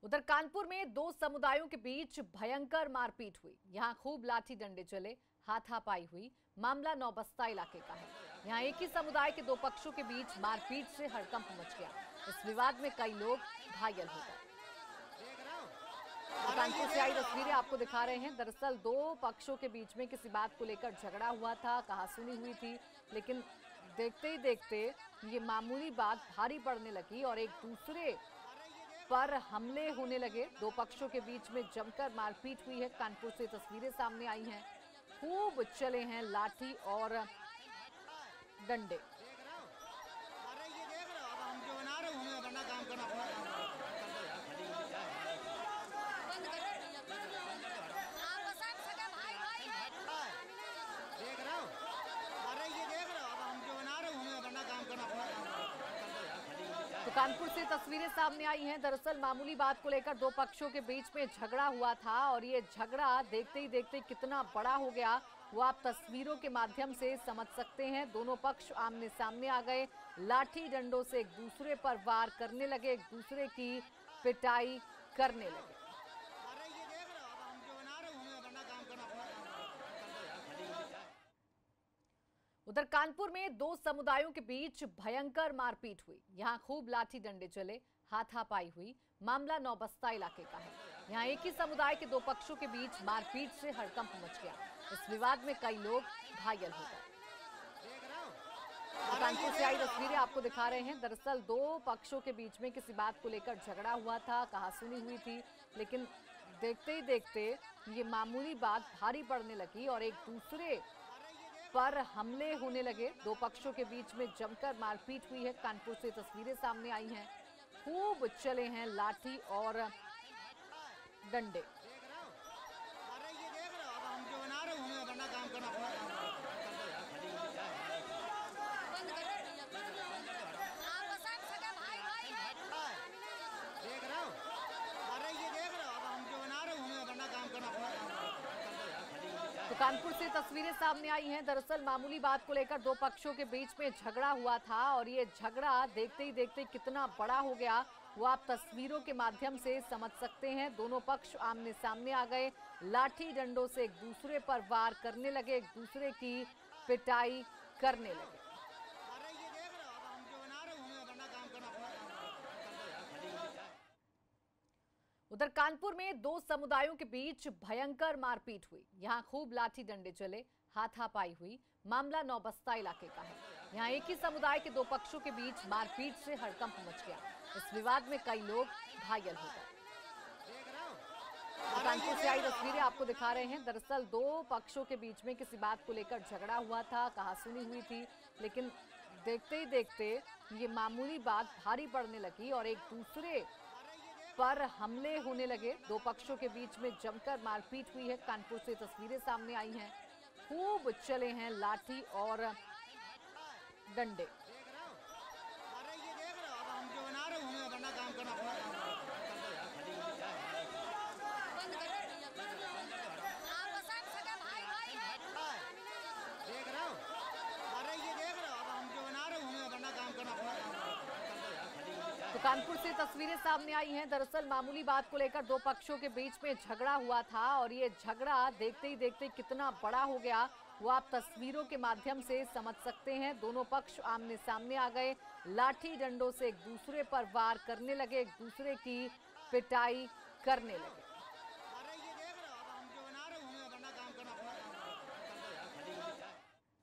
उधर कानपुर में दो समुदायों के बीच भयंकर मारपीट हुई। यहां खूब लाठी डंडे चले, हाथापाई हुई। मामला नौबस्ता इलाके का है। यहां एक ही समुदाय के दो पक्षों के बीच मारपीट से हड़कंप मच गया। इस विवाद में कई लोग घायल हो गए। कानपुर से आई तस्वीरें आपको दिखा रहे हैं। दरअसल दो पक्षों के बीच में किसी बात को लेकर झगड़ा हुआ था, कहासुनी हुई थी, लेकिन देखते ही देखते ये मामूली बात भारी पड़ने लगी और एक दूसरे पर हमले होने लगे। दो पक्षों के बीच में जमकर मारपीट हुई है। कानपुर से तस्वीरें सामने आई हैं। खूब चले हैं लाठी और डंडे। तो कानपुर से तस्वीरें सामने आई हैं। दरअसल मामूली बात को लेकर दो पक्षों के बीच में झगड़ा हुआ था और ये झगड़ा देखते ही देखते कितना बड़ा हो गया वो आप तस्वीरों के माध्यम से समझ सकते हैं। दोनों पक्ष आमने सामने आ गए, लाठी डंडों से एक दूसरे पर वार करने लगे, एक दूसरे की पिटाई करने लगे। उधर कानपुर में दो समुदायों के बीच भयंकर मारपीट हुई। यहां खूब लाठी डंडे चले, हाथापाई हुई। मामला नौबस्ता इलाके का है। यहां एक ही समुदाय के दो पक्षों के बीच मारपीट से हड़कंप मच गया। इस विवाद में कई लोग घायल हो गए। कानपुर से आई तस्वीरें आपको दिखा रहे हैं। दरअसल दो पक्षों के बीच में किसी बात को लेकर झगड़ा हुआ था, कहासुनी हुई थी, लेकिन देखते ही देखते ये मामूली बात भारी पड़ने लगी और एक दूसरे पर हमले होने लगे। दो पक्षों के बीच में जमकर मारपीट हुई है। कानपुर से तस्वीरें सामने आई हैं। खूब चले हैं लाठी और डंडे। तो कानपुर से तस्वीरें सामने आई हैं। दरअसल मामूली बात को लेकर दो पक्षों के बीच में झगड़ा हुआ था और ये झगड़ा देखते ही देखते कितना बड़ा हो गया वो आप तस्वीरों के माध्यम से समझ सकते हैं। दोनों पक्ष आमने सामने आ गए, लाठी डंडों से एक दूसरे पर वार करने लगे, एक दूसरे की पिटाई करने लगे। उधर कानपुर में दो समुदायों के बीच भयंकर मारपीट हुई। यहां खूब लाठी डंडे चले, हाथापाई हुई। मामला नौबस्ता इलाके का है। यहां एक ही समुदाय के दो पक्षों के बीच मारपीट से हड़कंप मच गया। इस विवाद में कई लोग घायल हो गए। कानपुर से आई तस्वीरें आपको दिखा रहे हैं। दरअसल दो पक्षों के बीच में किसी बात को लेकर झगड़ा हुआ था, कहासुनी हुई थी, लेकिन देखते ही देखते ये मामूली बात भारी पड़ने लगी और एक दूसरे पर हमले होने लगे। दो पक्षों के बीच में जमकर मारपीट हुई है। कानपुर से तस्वीरें सामने आई हैं। खूब चले हैं लाठी और डंडे। तो कानपुर से तस्वीरें सामने आई हैं। दरअसल मामूली बात को लेकर दो पक्षों के बीच में झगड़ा हुआ था और ये झगड़ा देखते ही देखते कितना बड़ा हो गया वो आप तस्वीरों के माध्यम से समझ सकते हैं। दोनों पक्ष आमने सामने आ गए, लाठी डंडों से एक दूसरे पर वार करने लगे, एक दूसरे की पिटाई करने लगे।